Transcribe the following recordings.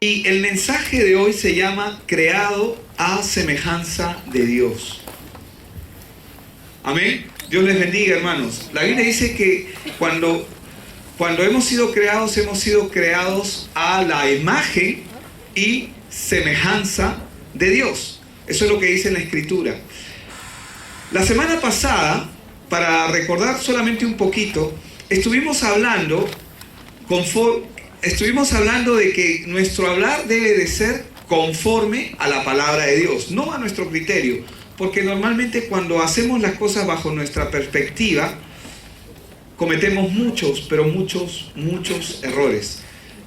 Y el mensaje de hoy se llama creado a semejanza de Dios. Amén. Dios les bendiga, hermanos. La Biblia dice que cuando hemos sido creados a la imagen y semejanza de Dios. Eso es lo que dice en la Escritura. La semana pasada, para recordar solamente un poquito, estuvimos hablando de que nuestro hablar debe de ser conforme a la palabra de Dios, no a nuestro criterio, porque normalmente cuando hacemos las cosas bajo nuestra perspectiva, cometemos muchos errores.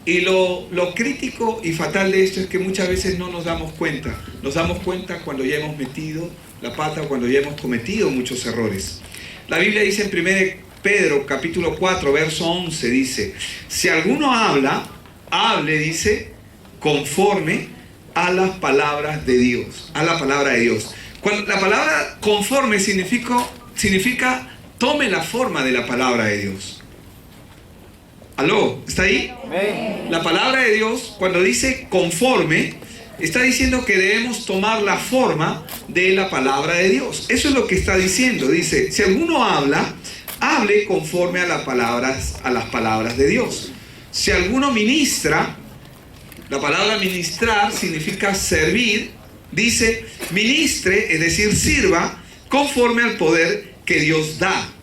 Y lo crítico y fatal de esto es que muchas veces no nos damos cuenta. Nos damos cuenta cuando ya hemos metido la pata o cuando ya hemos cometido muchos errores. La Biblia dice en 1 Pedro capítulo 4 verso 11, dice: si alguno hable, dice, conforme a las palabras de Dios, a la palabra de Dios. Cuando la palabra conforme significa tome la forma de la palabra de Dios. ¿Aló? ¿Está ahí? La palabra de Dios, cuando dice conforme, está diciendo que debemos tomar la forma de la palabra de Dios. Eso es lo que está diciendo. Dice, si alguno hable conforme a las palabras de Dios. Si alguno ministra, la palabra ministrar significa servir. Dice, ministre, es decir, sirva conforme al poder que Dios da.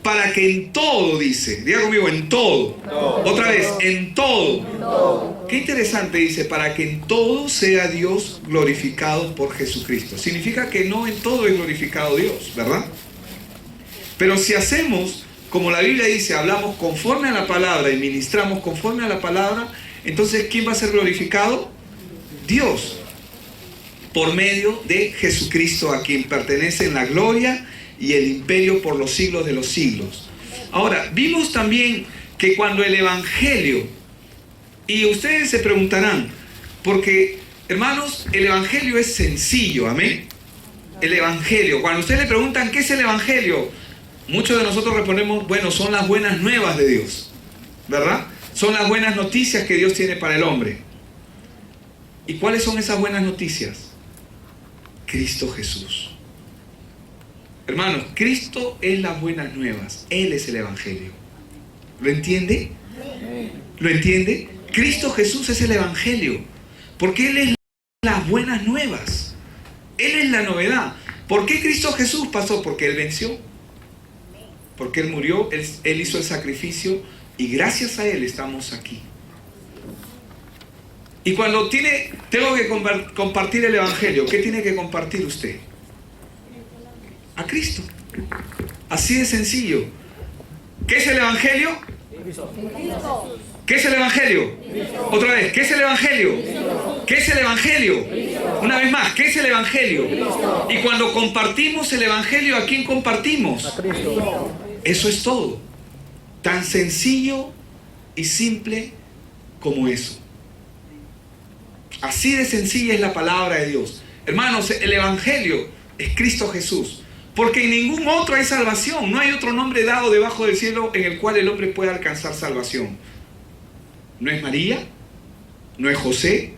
Para que en todo, dice, diga conmigo, en todo. Otra vez, en todo. Qué interesante, dice, para que en todo sea Dios glorificado por Jesucristo. Significa que no en todo es glorificado Dios, ¿verdad? Pero si hacemos, como la Biblia dice, hablamos conforme a la palabra y ministramos conforme a la palabra, entonces ¿quién va a ser glorificado? Dios. Por medio de Jesucristo, a quien pertenecen la gloria y el imperio por los siglos de los siglos. Ahora, vimos también que cuando el Evangelio, y ustedes se preguntarán, porque, hermanos, el Evangelio es sencillo, amén. El Evangelio, cuando ustedes le preguntan ¿qué es el Evangelio? Muchos de nosotros respondemos, bueno, son las buenas nuevas de Dios, ¿verdad? Son las buenas noticias que Dios tiene para el hombre. ¿Y cuáles son esas buenas noticias? Cristo Jesús. Hermanos, Cristo es las buenas nuevas. Él es el Evangelio. ¿Lo entiende? ¿Lo entiende? Cristo Jesús es el Evangelio. Porque Él es las buenas nuevas. Él es la novedad. ¿Por qué Cristo Jesús pasó? Porque Él venció. Porque Él murió, Él hizo el sacrificio y gracias a Él estamos aquí. Y cuando tengo que compartir el Evangelio, ¿qué tiene que compartir usted? A Cristo. Así de sencillo. ¿Qué es el Evangelio? ¿Qué es el Evangelio? Otra vez, ¿qué es el Evangelio? ¿Qué es el Evangelio? Una vez más, ¿qué es el Evangelio? Y cuando compartimos el Evangelio, ¿a quién compartimos? A Cristo. Eso es todo. Tan sencillo y simple como eso. Así de sencilla es la palabra de Dios. Hermanos, el Evangelio es Cristo Jesús. Porque en ningún otro hay salvación. No hay otro nombre dado debajo del cielo en el cual el hombre pueda alcanzar salvación. No es María, no es José,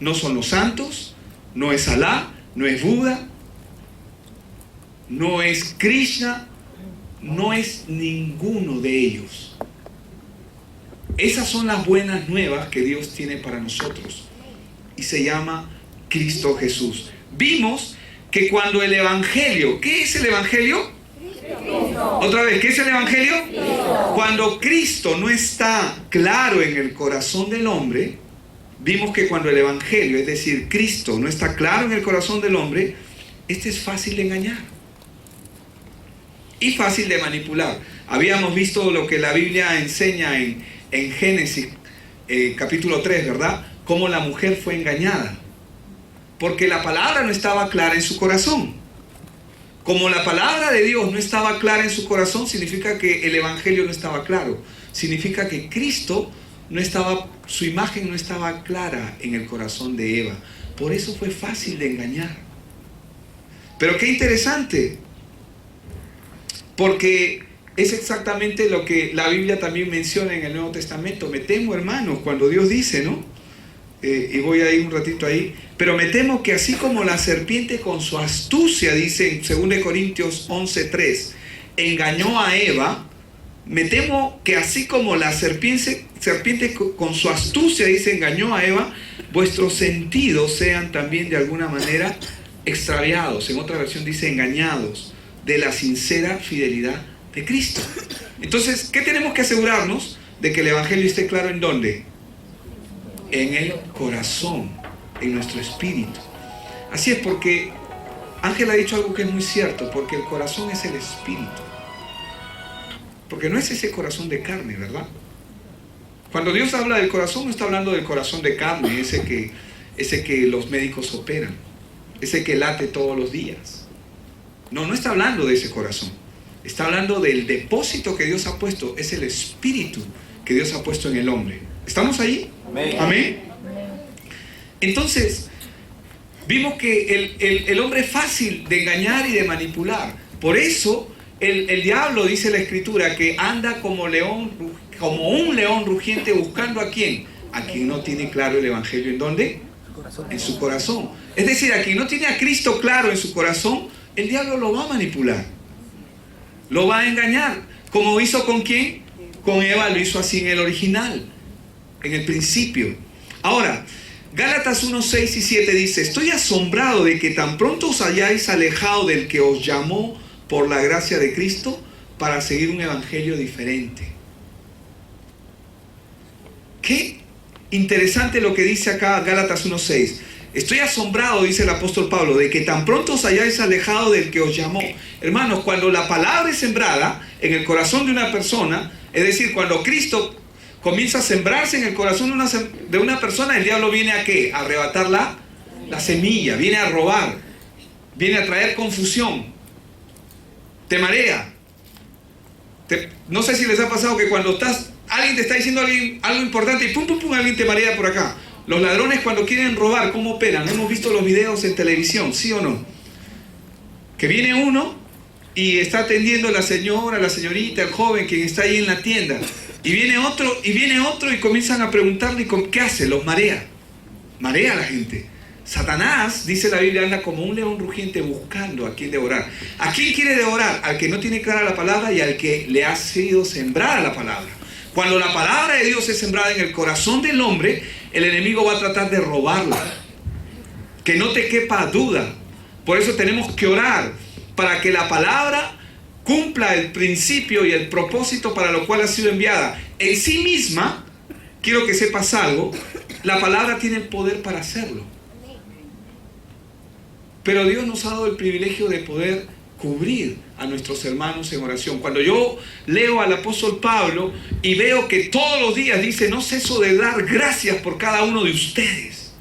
no son los santos, no es Alá, no es Buda, no es Krishna, no es ninguno de ellos. Esas son las buenas nuevas que Dios tiene para nosotros. Y se llama Cristo Jesús. Vimos que cuando el Evangelio, ¿qué es el Evangelio? Cristo. Otra vez, ¿qué es el Evangelio? Cristo. Cuando Cristo no está claro en el corazón del hombre, vimos que cuando el Evangelio, es decir, Cristo, no está claro en el corazón del hombre, este es fácil de engañar y fácil de manipular. Habíamos visto lo que la Biblia enseña en Génesis capítulo 3, ¿verdad? Cómo la mujer fue engañada. Porque la palabra no estaba clara en su corazón. Como la palabra de Dios no estaba clara en su corazón, significa que el Evangelio no estaba claro. Significa que Cristo su imagen no estaba clara en el corazón de Eva. Por eso fue fácil de engañar. Pero qué interesante. Porque es exactamente lo que la Biblia también menciona en el Nuevo Testamento. Me temo, hermanos, cuando Dios dice, ¿no? y voy a ir un ratito ahí. Pero me temo que así como la serpiente con su astucia, dice en 2 Corintios 11:3, engañó a Eva, me temo que así como la serpiente con su astucia, dice, engañó a Eva, vuestros sentidos sean también de alguna manera extraviados. En otra versión dice engañados de la sincera fidelidad de Cristo. Entonces, ¿qué tenemos que asegurarnos? De que el Evangelio esté claro ¿en dónde? En el corazón, en nuestro espíritu. Así es, porque Ángel ha dicho algo que es muy cierto, porque el corazón es el espíritu. Porque no es ese corazón de carne, ¿verdad? Cuando Dios habla del corazón, no está hablando del corazón de carne, ese que los médicos operan, ese que late todos los días. No está hablando de ese corazón. Está hablando del depósito que Dios ha puesto, es el espíritu que Dios ha puesto en el hombre. ¿Estamos ahí? Amén. ¿Amén? Entonces, vimos que el hombre es fácil de engañar y de manipular. Por eso, el diablo, dice la Escritura, que anda como un león rugiente buscando ¿a quién? A quien no tiene claro el Evangelio. ¿En dónde? En su corazón. Es decir, a quien no tiene a Cristo claro en su corazón, el diablo lo va a manipular. Lo va a engañar. ¿Como hizo con quién? Con Eva lo hizo así en el original, en el principio. Ahora, Gálatas 1, 6 y 7 dice: estoy asombrado de que tan pronto os hayáis alejado del que os llamó por la gracia de Cristo para seguir un evangelio diferente. Qué interesante lo que dice acá Gálatas 1, 6. Estoy asombrado, dice el apóstol Pablo, de que tan pronto os hayáis alejado del que os llamó. Hermanos, cuando la palabra es sembrada en el corazón de una persona, es decir, cuando Cristo comienza a sembrarse en el corazón de una persona, el diablo viene ¿a qué? A arrebatar la semilla, viene a robar, viene a traer confusión, te marea. No sé si les ha pasado que cuando alguien te está diciendo algo importante y pum, alguien te marea por acá. Los ladrones cuando quieren robar, ¿cómo operan? Hemos visto los videos en televisión, ¿sí o no? Que viene uno y está atendiendo a la señora, la señorita, el joven, quien está ahí en la tienda. Y viene otro y comienzan a preguntarle ¿qué hace? Los marea. Marea a la gente. Satanás, dice la Biblia, anda como un león rugiente buscando a quien devorar. ¿A quién quiere devorar? Al que no tiene clara la palabra y al que le ha sido sembrada la palabra. Cuando la palabra de Dios es sembrada en el corazón del hombre, el enemigo va a tratar de robarla. Que no te quepa duda. Por eso tenemos que orar para que la palabra cumpla el principio y el propósito para lo cual ha sido enviada. En sí misma, quiero que sepas algo, la palabra tiene el poder para hacerlo. Pero Dios nos ha dado el privilegio de poder cubrir a nuestros hermanos en oración. Cuando yo leo al apóstol Pablo y veo que todos los días dice: no ceso de dar gracias por cada uno de ustedes.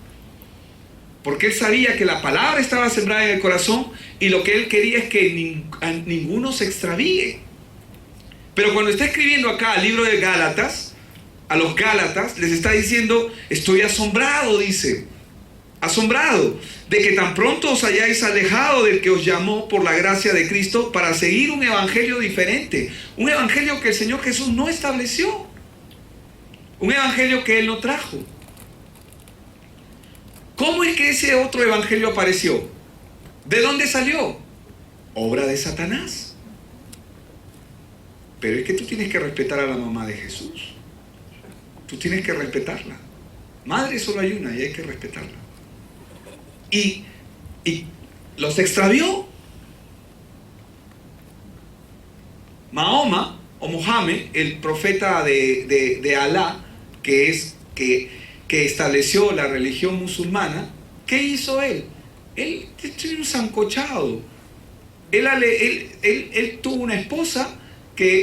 Porque él sabía que la palabra estaba sembrada en el corazón y lo que él quería es que ninguno se extravíe. Pero cuando está escribiendo acá el libro de Gálatas, a los Gálatas les está diciendo: estoy asombrado, dice, asombrado de que tan pronto os hayáis alejado del que os llamó por la gracia de Cristo para seguir un evangelio diferente, un evangelio que el Señor Jesús no estableció, un evangelio que Él no trajo. ¿Cómo es que ese otro evangelio apareció? ¿De dónde salió? Obra de Satanás. Pero es que tú tienes que respetar a la mamá de Jesús. Tú tienes que respetarla. Madre solo hay una y hay que respetarla. Y los extravió. Mahoma o Mohammed, el profeta de Alá, que estableció la religión musulmana, ¿qué hizo él? Él tiene un sancochado. Él tuvo una esposa,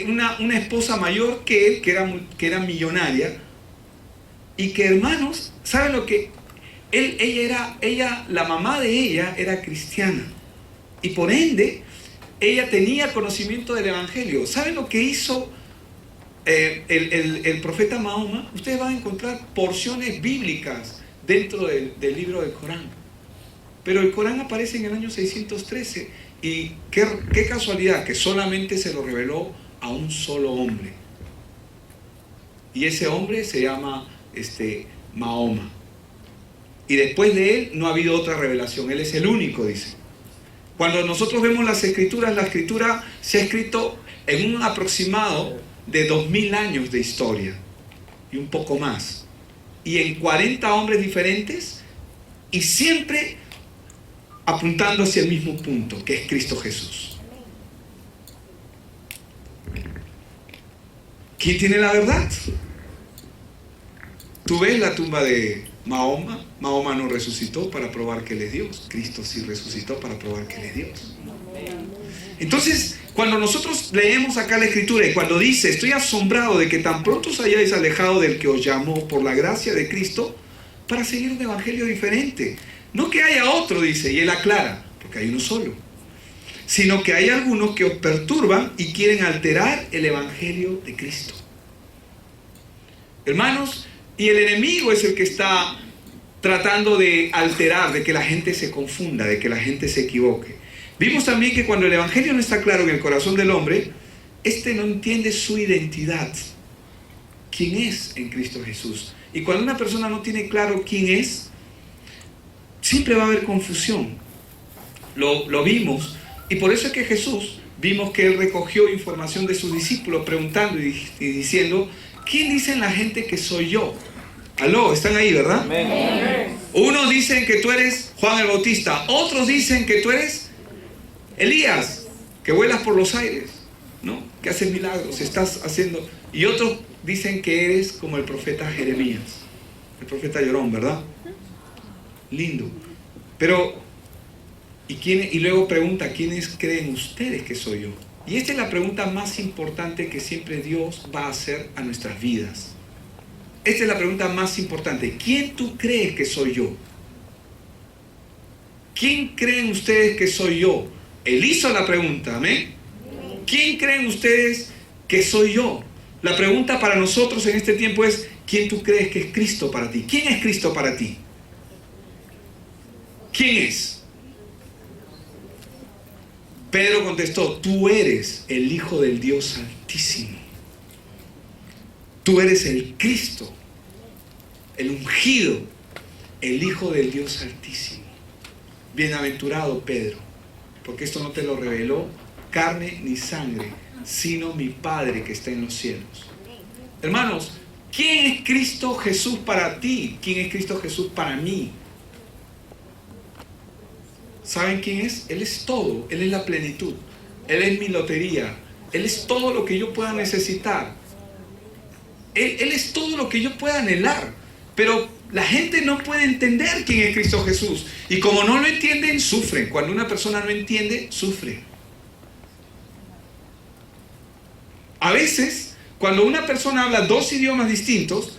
una esposa mayor que él, que era millonaria, y que, hermanos, ¿saben lo que? La mamá de ella era cristiana, y por ende, ella tenía conocimiento del evangelio. ¿Saben lo que hizo el profeta Mahoma? Ustedes van a encontrar porciones bíblicas dentro del libro del Corán. Pero el Corán aparece en el año 613 y qué casualidad que solamente se lo reveló a un solo hombre. Y ese hombre se llama Mahoma. Y después de Él no ha habido otra revelación. Él es el único, dice. Cuando nosotros vemos las escrituras, la escritura se ha escrito en un aproximado de 2000 años de historia y un poco más. Y en 40 hombres diferentes y siempre apuntando hacia el mismo punto, que es Cristo Jesús. ¿Quién tiene la verdad? Tú ves la tumba de Mahoma. Mahoma no resucitó para probar que Él es Dios. Cristo sí resucitó para probar que Él es Dios. Entonces, cuando nosotros leemos acá la Escritura y cuando dice, estoy asombrado de que tan pronto os hayáis alejado del que os llamó por la gracia de Cristo para seguir un evangelio diferente. No que haya otro, dice, y él aclara, porque hay uno solo, sino que hay algunos que os perturban y quieren alterar el evangelio de Cristo. Hermanos, y el enemigo es el que está tratando de alterar, de que la gente se confunda, de que la gente se equivoque. Vimos también que cuando el evangelio no está claro en el corazón del hombre, este no entiende su identidad, quién es en Cristo Jesús. Y cuando una persona no tiene claro quién es, siempre va a haber confusión. Lo vimos, y por eso es que Jesús, vimos que Él recogió información de sus discípulos preguntando y diciendo, ¿quién dicen la gente que soy yo? Aló, están ahí, ¿verdad? Amén. Unos dicen que tú eres Juan el Bautista, otros dicen que tú eres Elías, que vuelas por los aires, ¿no? Que haces milagros, estás haciendo... Y otros dicen que eres como el profeta Jeremías, el profeta llorón, ¿verdad? Lindo. Pero, y luego pregunta, ¿quiénes creen ustedes que soy yo? Y esta es la pregunta más importante que siempre Dios va a hacer a nuestras vidas. Esta es la pregunta más importante. ¿Quién tú crees que soy yo? ¿Quién creen ustedes que soy yo? Él hizo la pregunta, ¿amén? ¿Quién creen ustedes que soy yo? La pregunta para nosotros en este tiempo es, ¿quién tú crees que es Cristo para ti? ¿Quién es Cristo para ti? ¿Quién es? Pedro contestó, tú eres el Hijo del Dios Altísimo. Tú eres el Cristo, el ungido, el Hijo del Dios Altísimo. Bienaventurado Pedro, porque esto no te lo reveló carne ni sangre, sino mi Padre que está en los cielos. Hermanos, ¿quién es Cristo Jesús para ti? ¿Quién es Cristo Jesús para mí? ¿Saben quién es? Él es todo, Él es la plenitud, Él es mi lotería, Él es todo lo que yo pueda necesitar. Él es todo lo que yo pueda anhelar, pero la gente no puede entender quién es Cristo Jesús. Y como no lo entienden, sufren. Cuando una persona no entiende, sufre. A veces, cuando una persona habla dos idiomas distintos,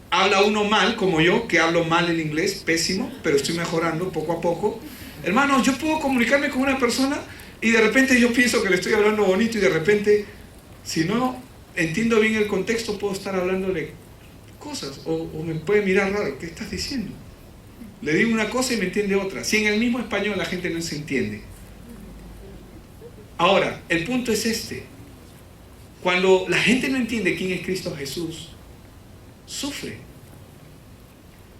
habla uno mal, como yo, que hablo mal el inglés, pésimo, pero estoy mejorando poco a poco. Hermanos, yo puedo comunicarme con una persona y de repente yo pienso que le estoy hablando bonito y de repente, si no entiendo bien el contexto, puedo estar hablándole cosas o me puede mirar raro. ¿Qué estás diciendo? Le digo una cosa y me entiende otra. Si en el mismo español la gente no se entiende. Ahora, el punto es este. Cuando la gente no entiende quién es Cristo Jesús, sufre.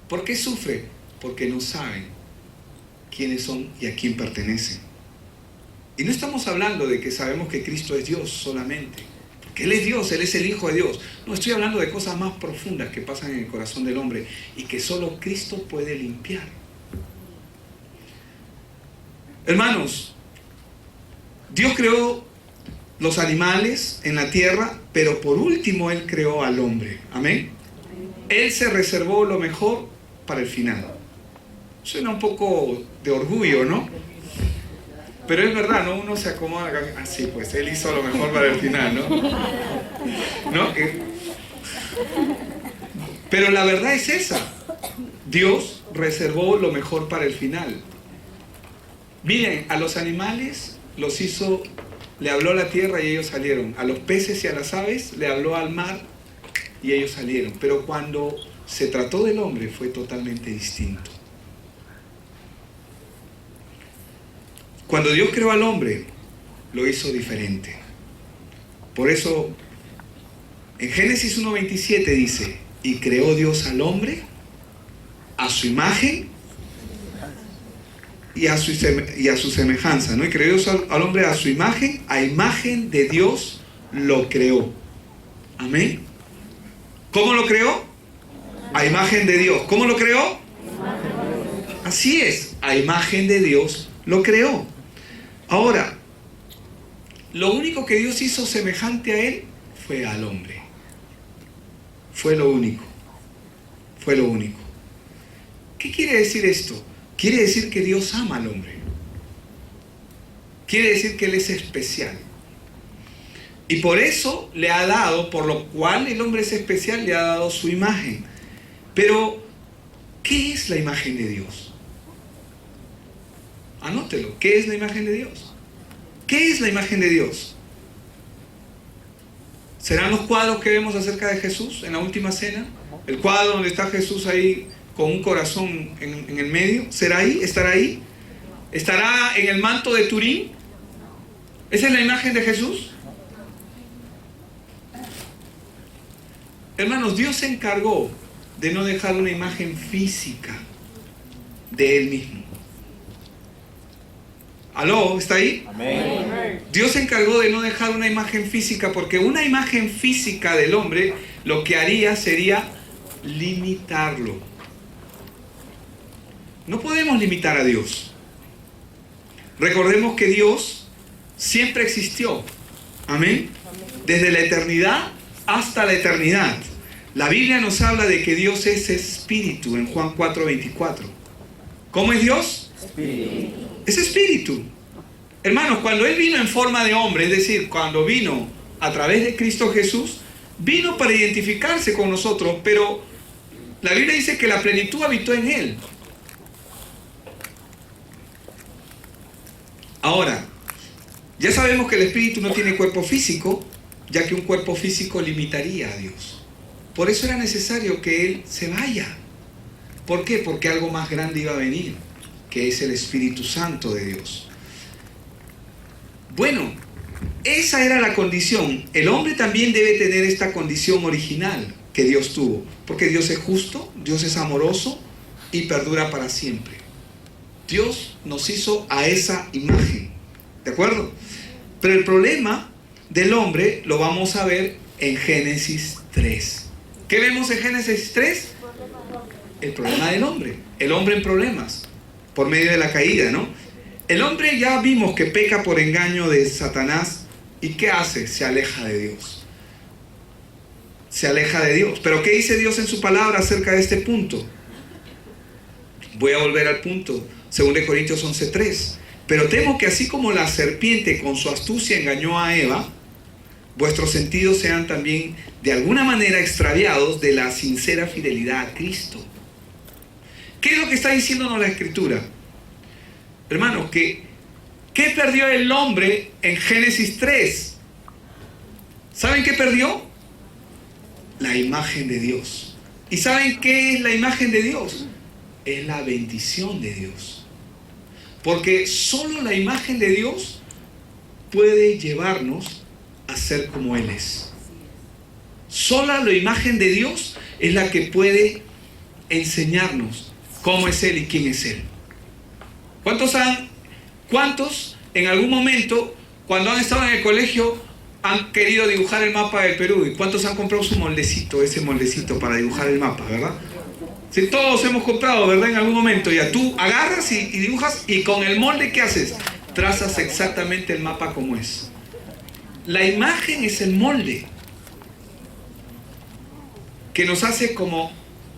¿Por qué sufre? Porque no saben quiénes son y a quién pertenecen. Y no estamos hablando de que sabemos que Cristo es Dios solamente. Porque Él es Dios, Él es el Hijo de Dios. No, estoy hablando de cosas más profundas que pasan en el corazón del hombre y que solo Cristo puede limpiar. Hermanos, Dios creó los animales en la tierra, pero por último Él creó al hombre. Amén. Él se reservó lo mejor para el final. Suena un poco de orgullo, ¿no? Pero es verdad, ¿no? Uno se acomoda así, pues Él hizo lo mejor para el final, ¿no? ¿No? Pero la verdad es esa. Dios reservó lo mejor para el final. Miren, a los animales los hizo, le habló a la tierra y ellos salieron. A los peces y a las aves le habló al mar y ellos salieron. Pero cuando se trató del hombre fue totalmente distinto. Cuando Dios creó al hombre, lo hizo diferente. Por eso, en Génesis 1:27 dice, y creó Dios al hombre a a su imagen y a su semejanza, ¿no? Y creó Dios al hombre a su imagen, a imagen de Dios lo creó. Amén. ¿Cómo lo creó? A imagen de Dios. ¿Cómo lo creó? Así es, a imagen de Dios lo creó. Ahora, lo único que Dios hizo semejante a él fue al hombre. Fue lo único. Fue lo único. ¿Qué quiere decir esto? Quiere decir que Dios ama al hombre. Quiere decir que Él es especial. Y por eso le ha dado, por lo cual el hombre es especial, le ha dado su imagen. Pero, ¿qué es la imagen de Dios? Anótelo. ¿Qué es la imagen de Dios? ¿Qué es la imagen de Dios? ¿Serán los cuadros que vemos acerca de Jesús en la última cena? El cuadro donde está Jesús ahí con un corazón en el medio. ¿Será ahí? ¿Estará ahí? ¿Estará en el manto de Turín? ¿Esa es la imagen de Jesús? Hermanos, Dios se encargó de no dejar una imagen física de Él mismo. ¿Aló? ¿Está ahí? Amén. Dios se encargó de no dejar una imagen física, porque una imagen física del hombre lo que haría sería limitarlo. No podemos limitar a Dios. Recordemos que Dios siempre existió. Amén. Desde la eternidad hasta la eternidad. La Biblia nos habla de que Dios es espíritu en Juan 4:24. ¿Cómo es Dios? Espíritu. Es espíritu. Hermanos, cuando Él vino en forma de hombre, es decir, cuando vino a través de Cristo Jesús, vino para identificarse con nosotros, pero la Biblia dice que la plenitud habitó en Él. Ahora, ya sabemos que el espíritu no tiene cuerpo físico, ya que un cuerpo físico limitaría a Dios. Por eso era necesario que Él se vaya. ¿Por qué? Porque algo más grande iba a venir, que es el Espíritu Santo de Dios. Bueno, esa era la condición. El hombre también debe tener esta condición original que Dios tuvo, porque Dios es justo, Dios es amoroso y perdura para siempre. Dios nos hizo a esa imagen, ¿de acuerdo? Pero el problema del hombre lo vamos a ver en Génesis 3. ¿Qué vemos en Génesis 3? El problema del hombre, el hombre en problemas, por medio de la caída, ¿no? El hombre ya vimos que peca por engaño de Satanás. ¿Y qué hace? Se aleja de Dios. Se aleja de Dios. ¿Pero qué dice Dios en su palabra acerca de este punto? Voy a volver al punto. 2 Corintios 11:3. Pero temo que así como la serpiente con su astucia engañó a Eva, vuestros sentidos sean también de alguna manera extraviados de la sincera fidelidad a Cristo. ¿Qué es lo que está diciéndonos la Escritura? Hermanos, ¿qué perdió el hombre en Génesis 3? ¿Saben qué perdió? La imagen de Dios. ¿Y saben qué es la imagen de Dios? Es la bendición de Dios. Porque solo la imagen de Dios puede llevarnos a ser como Él es. Solo la imagen de Dios es la que puede enseñarnos cómo es Él y quién es Él. ¿Cuántos en algún momento, cuando han estado en el colegio, han querido dibujar el mapa del Perú? ¿Y cuántos han comprado su moldecito, ese moldecito para dibujar el mapa, verdad? Sí, todos hemos comprado, ¿verdad? En algún momento. Ya tú agarras y dibujas, y con el molde, ¿qué haces? Trazas exactamente el mapa como es. La imagen es el molde que nos hace como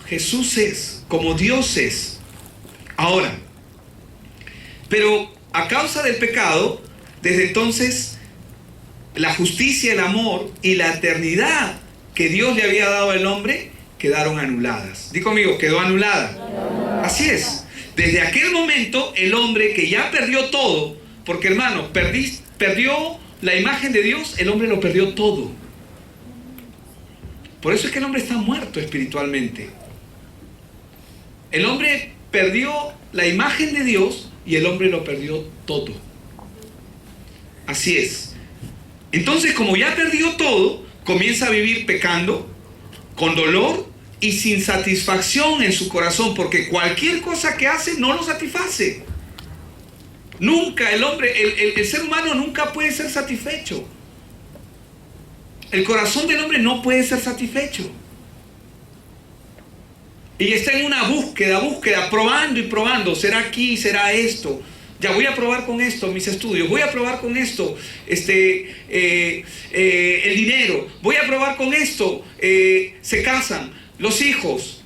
Jesús es, como Dios es. Ahora, pero a causa del pecado, desde entonces, la justicia, el amor y la eternidad que Dios le había dado al hombre quedaron anuladas. Di conmigo, quedó anulada. Así es. Desde aquel momento, el hombre que ya perdió todo, porque hermano, perdió la imagen de Dios, el hombre lo perdió todo. Por eso es que el hombre está muerto espiritualmente. El hombre perdió la imagen de Dios y el hombre lo perdió todo. Así es. Entonces, como ya perdió todo, comienza a vivir pecando, con dolor y sin satisfacción en su corazón, porque cualquier cosa que hace no lo satisface. Nunca el ser humano nunca puede ser satisfecho. El corazón del hombre no puede ser satisfecho. Y está en una búsqueda, probando y probando. ¿Será aquí? ¿Será esto? Ya voy a probar con esto mis estudios. Voy a probar con esto el dinero. Voy a probar con esto. Se casan los hijos.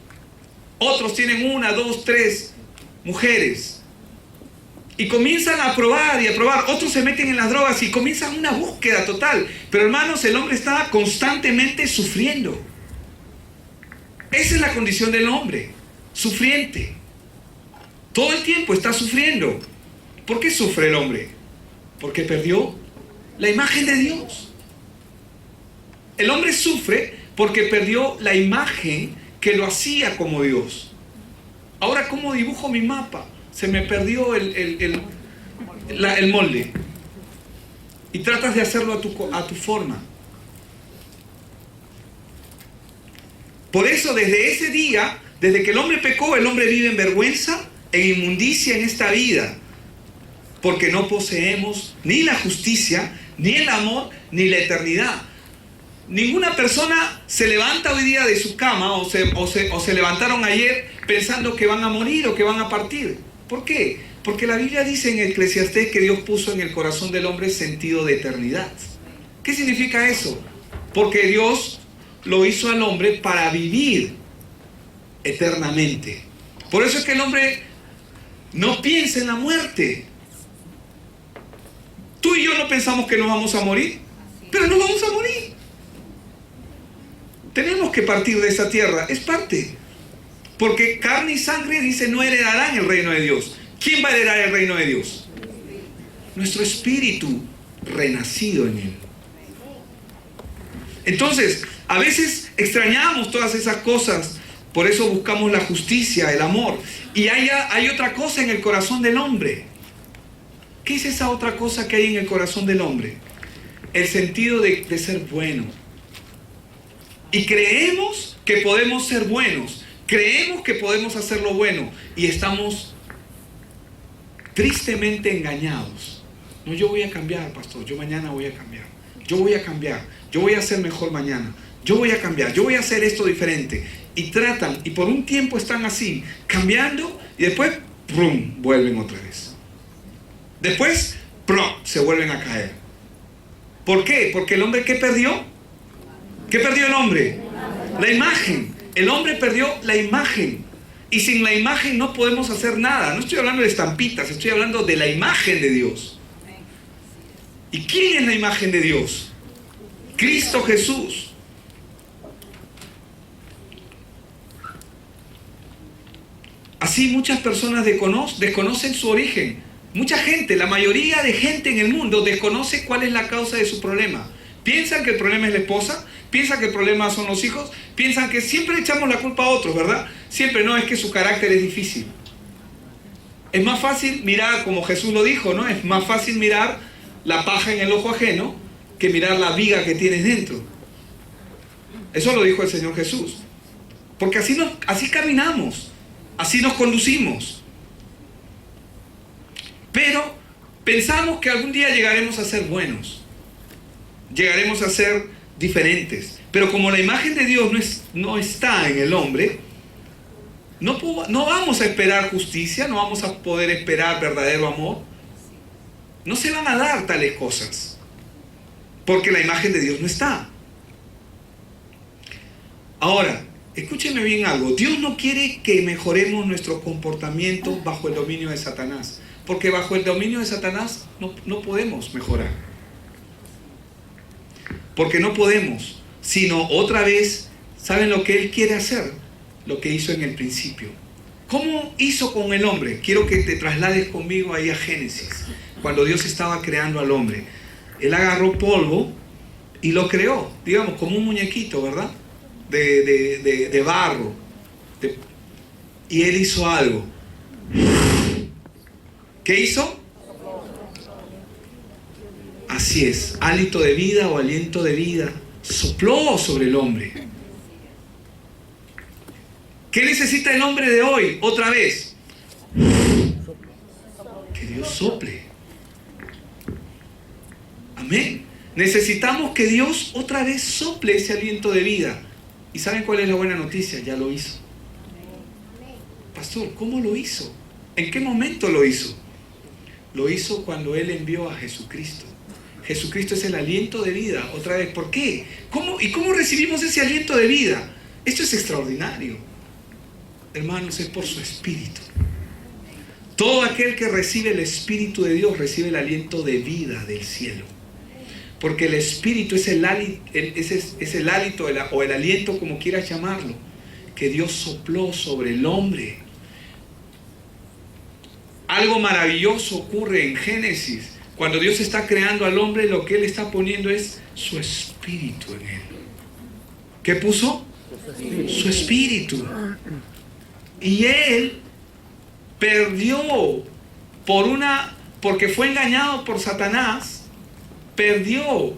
Otros tienen 1, 2, 3 mujeres. Y comienzan a probar y a probar. Otros se meten en las drogas y comienzan una búsqueda total. Pero hermanos, el hombre está constantemente sufriendo. Esa es la condición del hombre, sufriente. Todo el tiempo está sufriendo. ¿Por qué sufre el hombre? Porque perdió la imagen de Dios. El hombre sufre porque perdió la imagen que lo hacía como Dios. Ahora, ¿cómo dibujo mi mapa? Se me perdió el molde. Y tratas de hacerlo a tu forma. Por eso, desde ese día, desde que el hombre pecó, el hombre vive en vergüenza, en inmundicia en esta vida. Porque no poseemos ni la justicia, ni el amor, ni la eternidad. Ninguna persona se levanta hoy día de su cama o se levantaron ayer pensando que van a morir o que van a partir. ¿Por qué? Porque la Biblia dice en Eclesiastés que Dios puso en el corazón del hombre sentido de eternidad. ¿Qué significa eso? Porque Dios lo hizo al hombre para vivir eternamente. Por eso es que el hombre no piensa en la muerte. Tú y yo no pensamos que nos vamos a morir, pero no vamos a morir. Tenemos que partir de esa tierra, es parte. Porque carne y sangre, dice, no heredarán el reino de Dios. ¿Quién va a heredar el reino de Dios? Nuestro espíritu renacido en él. Entonces, a veces extrañamos todas esas cosas, por eso buscamos la justicia, el amor. Y hay otra cosa en el corazón del hombre. ¿Qué es esa otra cosa que hay en el corazón del hombre? El sentido de ser bueno. Y creemos que podemos ser buenos. Creemos que podemos hacer lo bueno. Y estamos tristemente engañados. No, yo voy a cambiar, pastor. Yo mañana voy a cambiar. Yo voy a cambiar. Yo voy a ser mejor mañana. Yo voy a cambiar. Yo voy a hacer esto diferente. Y tratan, y por un tiempo están así, cambiando, y después, ¡prum!, vuelven otra vez. Después, ¡prum!, se vuelven a caer. ¿Por qué? Porque el hombre, ¿qué perdió? ¿Qué perdió el hombre? La imagen. El hombre perdió la imagen. Y sin la imagen no podemos hacer nada. No estoy hablando de estampitas, estoy hablando de la imagen de Dios. ¿Y quién es la imagen de Dios? Cristo Jesús. Así muchas personas desconocen su origen. Mucha gente, la mayoría de gente en el mundo desconoce cuál es la causa de su problema. Piensan que el problema es la esposa, piensan que el problema son los hijos, piensan que siempre echamos la culpa a otros, ¿verdad? Siempre no, es que su carácter es difícil. Es más fácil mirar, como Jesús lo dijo, ¿no? Es más fácil mirar la paja en el ojo ajeno que mirar la viga que tienes dentro. Eso lo dijo el Señor Jesús. Porque así caminamos, así nos conducimos. Pero pensamos que algún día llegaremos a ser buenos. Llegaremos a ser diferentes. Pero como la imagen de Dios no está en el hombre, no vamos a esperar justicia, no vamos a poder esperar verdadero amor. No se van a dar tales cosas. Porque la imagen de Dios no está. Ahora, escúcheme bien algo. Dios no quiere que mejoremos nuestro comportamiento bajo el dominio de Satanás. Porque bajo el dominio de Satanás no podemos mejorar. Porque no podemos, sino otra vez, ¿saben lo que Él quiere hacer? Lo que hizo en el principio. ¿Cómo hizo con el hombre? Quiero que te traslades conmigo ahí a Génesis, cuando Dios estaba creando al hombre. Él agarró polvo y lo creó, digamos, como un muñequito, ¿verdad? De barro. Y Él hizo algo. ¿Qué hizo? Así es, hálito de vida o aliento de vida sopló sobre el hombre. ¿Qué necesita el hombre de hoy? Otra vez. Que Dios sople. Amén. Necesitamos que Dios otra vez sople ese aliento de vida. ¿Y saben cuál es la buena noticia? Ya lo hizo. Pastor, ¿cómo lo hizo? ¿En qué momento lo hizo? Lo hizo cuando Él envió a Jesucristo. Jesucristo es el aliento de vida. Otra vez, ¿por qué? ¿Y cómo recibimos ese aliento de vida? Esto es extraordinario. Hermanos, es por su Espíritu. Todo aquel que recibe el Espíritu de Dios recibe el aliento de vida del cielo. Porque el Espíritu es el hálito o el aliento, como quieras llamarlo, que Dios sopló sobre el hombre. Algo maravilloso ocurre en Génesis. Cuando Dios está creando al hombre, lo que Él está poniendo es su Espíritu en él. ¿Qué puso? Su Espíritu. Y Él perdió porque fue engañado por Satanás, perdió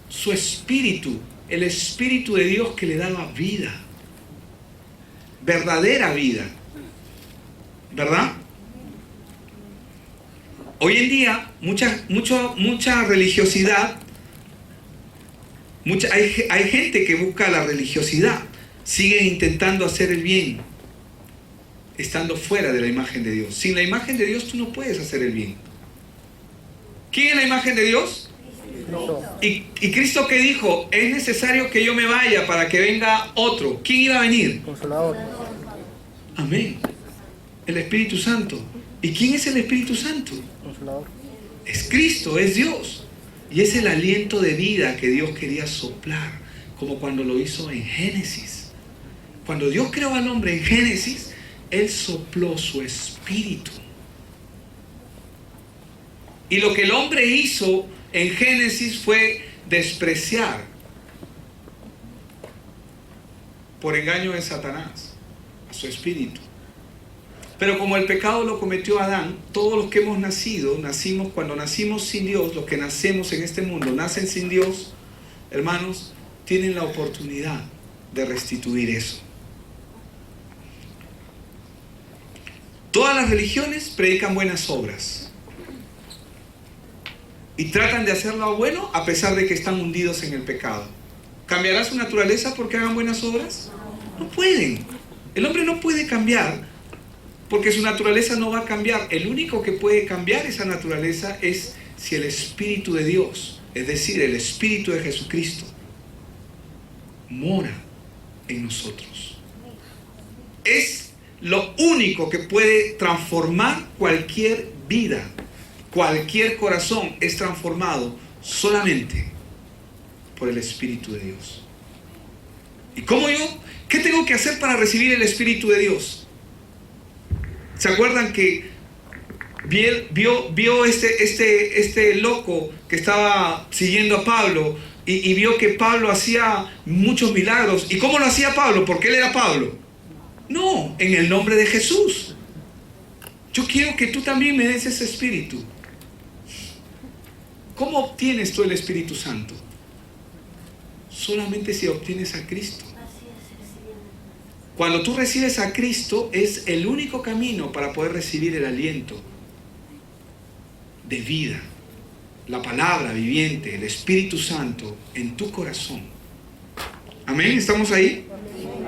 su Espíritu, el Espíritu de Dios que le daba vida, verdadera vida, ¿verdad? Hoy en día, mucha religiosidad, hay gente que busca la religiosidad, siguen intentando hacer el bien, estando fuera de la imagen de Dios. Sin la imagen de Dios tú no puedes hacer el bien. ¿Quién es la imagen de Dios? ¿Y Cristo qué dijo? Es necesario que yo me vaya para que venga otro. ¿Quién iba a venir? Consolador. Amén. El Espíritu Santo. ¿Y quién es el Espíritu Santo? Consolador. Es Cristo, es Dios. Y es el aliento de vida que Dios quería soplar, como cuando lo hizo en Génesis. Cuando Dios creó al hombre en Génesis, Él sopló su Espíritu. Y lo que el hombre hizo en Génesis fue despreciar, por engaño de Satanás, a su Espíritu. Pero como el pecado lo cometió Adán, todos los que hemos nacido, cuando nacimos sin Dios, los que nacemos en este mundo, nacen sin Dios, hermanos, tienen la oportunidad de restituir eso. Todas las religiones predican buenas obras y tratan de hacer lo bueno a pesar de que están hundidos en el pecado. ¿Cambiará su naturaleza porque hagan buenas obras? No pueden. El hombre no puede cambiar porque su naturaleza no va a cambiar. El único que puede cambiar esa naturaleza es si el Espíritu de Dios, es decir, el Espíritu de Jesucristo, mora en nosotros. Es lo único que puede transformar cualquier vida, cualquier corazón es transformado solamente por el Espíritu de Dios. ¿Y cómo yo? ¿Qué tengo que hacer para recibir el Espíritu de Dios? ¿Se acuerdan que vio este loco que estaba siguiendo a Pablo y vio que Pablo hacía muchos milagros? ¿Y cómo lo hacía Pablo? ¿Por qué él era Pablo? No, en el nombre de Jesús. Yo quiero que tú también me des ese Espíritu. ¿Cómo obtienes tú el Espíritu Santo? Solamente si obtienes a Cristo. Cuando tú recibes a Cristo es el único camino para poder recibir el aliento de vida, la palabra viviente, el Espíritu Santo en tu corazón. Amén, ¿estamos ahí?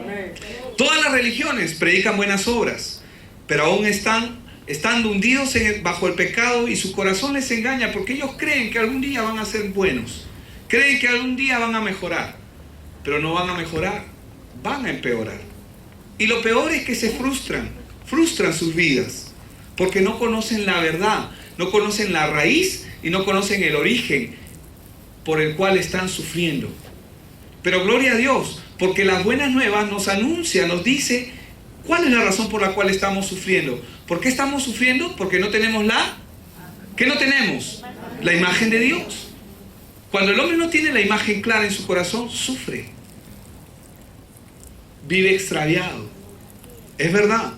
Amén. Todas las religiones predican buenas obras, pero aún están hundidos bajo el pecado y su corazón les engaña porque ellos creen que algún día van a ser buenos, creen que algún día van a mejorar, pero no van a mejorar, van a empeorar. Y lo peor es que se frustran sus vidas, porque no conocen la verdad, no conocen la raíz y no conocen el origen por el cual están sufriendo. Pero gloria a Dios, porque las buenas nuevas nos anuncia, nos dice cuál es la razón por la cual estamos sufriendo. ¿Por qué estamos sufriendo? Porque no tenemos ¿qué no tenemos? La imagen de Dios. Cuando el hombre no tiene la imagen clara en su corazón, sufre. Vive extraviado. Es verdad.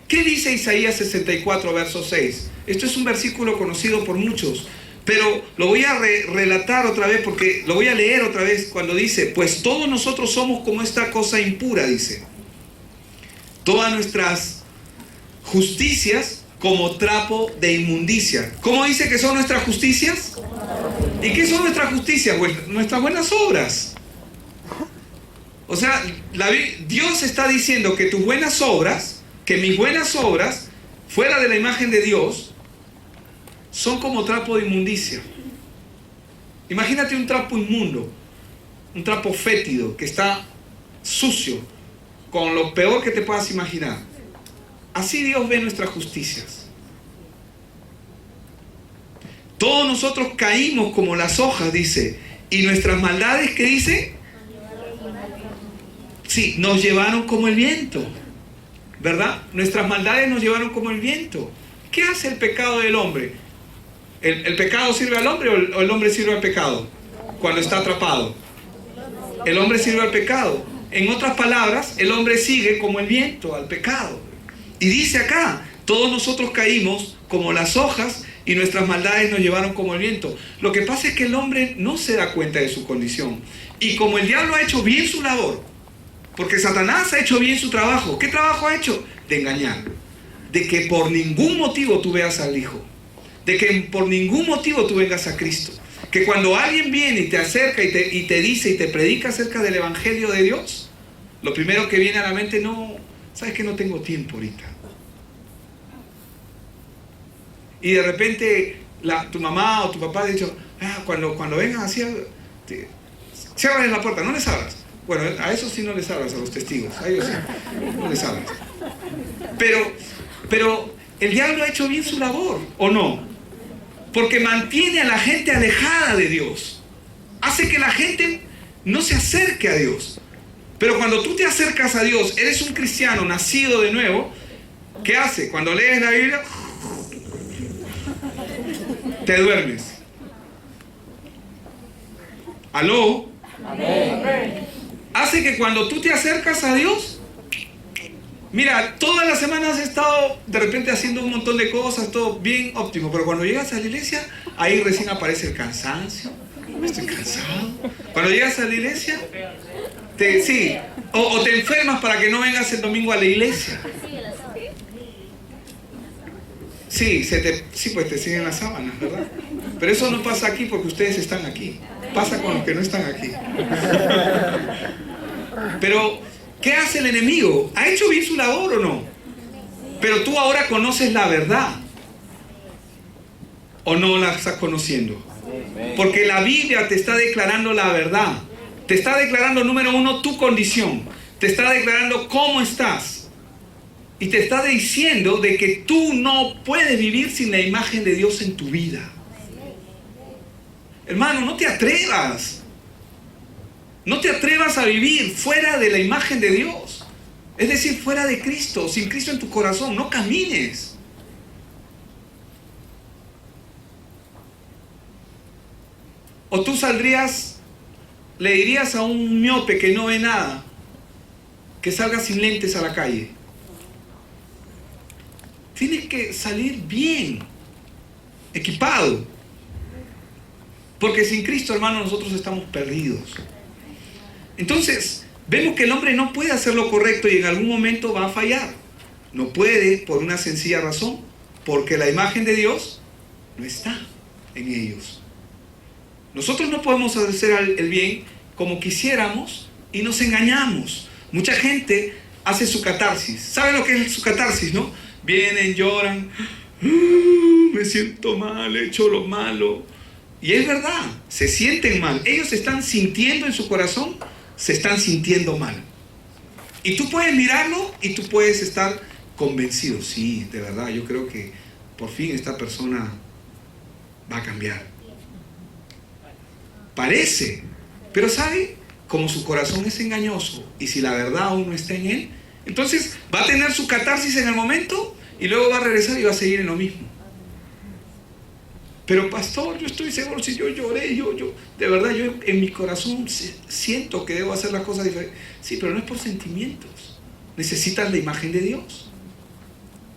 ¿Qué dice Isaías 64, verso 6? Esto es un versículo conocido por muchos, pero lo voy a relatar otra vez porque lo voy a leer otra vez cuando dice, pues todos nosotros somos como esta cosa impura, dice. todas nuestras justicias como trapo de inmundicia. ¿Cómo dice que son nuestras justicias? ¿Y qué son nuestras justicias? Nuestras buenas obras. O sea, Dios está diciendo que tus buenas obras, que mis buenas obras, fuera de la imagen de Dios, son como trapo de inmundicia. Imagínate un trapo inmundo, un trapo fétido, que está sucio, con lo peor que te puedas imaginar. Así Dios ve nuestras justicias. Todos nosotros caímos como las hojas, dice, y nuestras maldades, ¿qué dice? Sí, nos llevaron como el viento, ¿verdad? Nuestras maldades nos llevaron como el viento. ¿Qué hace el pecado del hombre? ¿El pecado sirve al hombre o el hombre sirve al pecado? Cuando está atrapado. El hombre sirve al pecado. En otras palabras, el hombre sigue como el viento al pecado. Y dice acá, todos nosotros caímos como las hojas y nuestras maldades nos llevaron como el viento. Lo que pasa es que el hombre no se da cuenta de su condición. Y como el diablo ha hecho bien su labor, porque Satanás ha hecho bien su trabajo. ¿Qué trabajo ha hecho? De engañar. De que por ningún motivo tú veas al Hijo. De que por ningún motivo tú vengas a Cristo. Que cuando alguien viene y te acerca y te dice y te predica acerca del Evangelio de Dios, lo primero que viene a la mente, no, sabes que no tengo tiempo ahorita. Y de repente tu mamá o tu papá ha dicho, cuando vengan así, cierrales la puerta, no les abras. Bueno, a esos sí no les abras, a los testigos, a ellos sí, no les abras. Pero el diablo ha hecho bien su labor, ¿o no? Porque mantiene a la gente alejada de Dios. Hace que la gente no se acerque a Dios. Pero cuando tú te acercas a Dios, eres un cristiano nacido de nuevo, ¿qué hace? Cuando lees la Biblia, te duermes. ¿Aló? Amén. Hace que cuando tú te acercas a Dios, mira, todas las semanas has estado de repente haciendo un montón de cosas, todo bien óptimo, pero cuando llegas a la iglesia, ahí recién aparece el cansancio. Estoy cansado. Cuando llegas a la iglesia, o te enfermas para que no vengas el domingo a la iglesia. Sí, pues te siguen las sábanas, ¿verdad? Pero eso no pasa aquí porque ustedes están aquí. Pasa con los que no están aquí. Pero, ¿qué hace el enemigo? ¿Ha hecho bien su labor o no? Pero tú ahora conoces la verdad. ¿O no la estás conociendo? Porque la Biblia te está declarando la verdad. Te está declarando, número uno, tu condición. Te está declarando cómo estás. Y te está diciendo de que tú no puedes vivir sin la imagen de Dios en tu vida. Hermano, no te atrevas. No te atrevas a vivir fuera de la imagen de Dios. Es decir, fuera de Cristo, sin Cristo en tu corazón. No camines. O tú saldrías, le dirías a un miope que no ve nada, que salga sin lentes a la calle. Tienes que salir bien, equipado. Porque sin Cristo, hermano, nosotros estamos perdidos. Entonces, vemos que el hombre no puede hacer lo correcto y en algún momento va a fallar. No puede por una sencilla razón, porque la imagen de Dios no está en ellos. Nosotros no podemos hacer el bien como quisiéramos y nos engañamos. Mucha gente hace su catarsis. ¿Saben lo que es su catarsis, no? Vienen, lloran, me siento mal, he hecho lo malo. Y es verdad, se sienten mal. Ellos están sintiendo en su corazón, se están sintiendo mal. Y tú puedes mirarlo y tú puedes estar convencido. Sí, de verdad, yo creo que por fin esta persona va a cambiar. Parece, pero ¿sabe? Como su corazón es engañoso y si la verdad aún no está en él, entonces va a tener su catarsis en el momento y luego va a regresar y va a seguir en lo mismo. Pero pastor, yo estoy seguro, si yo lloré, de verdad, yo en mi corazón siento que debo hacer las cosas diferentes. Sí, pero no es por sentimientos. Necesitas la imagen de Dios.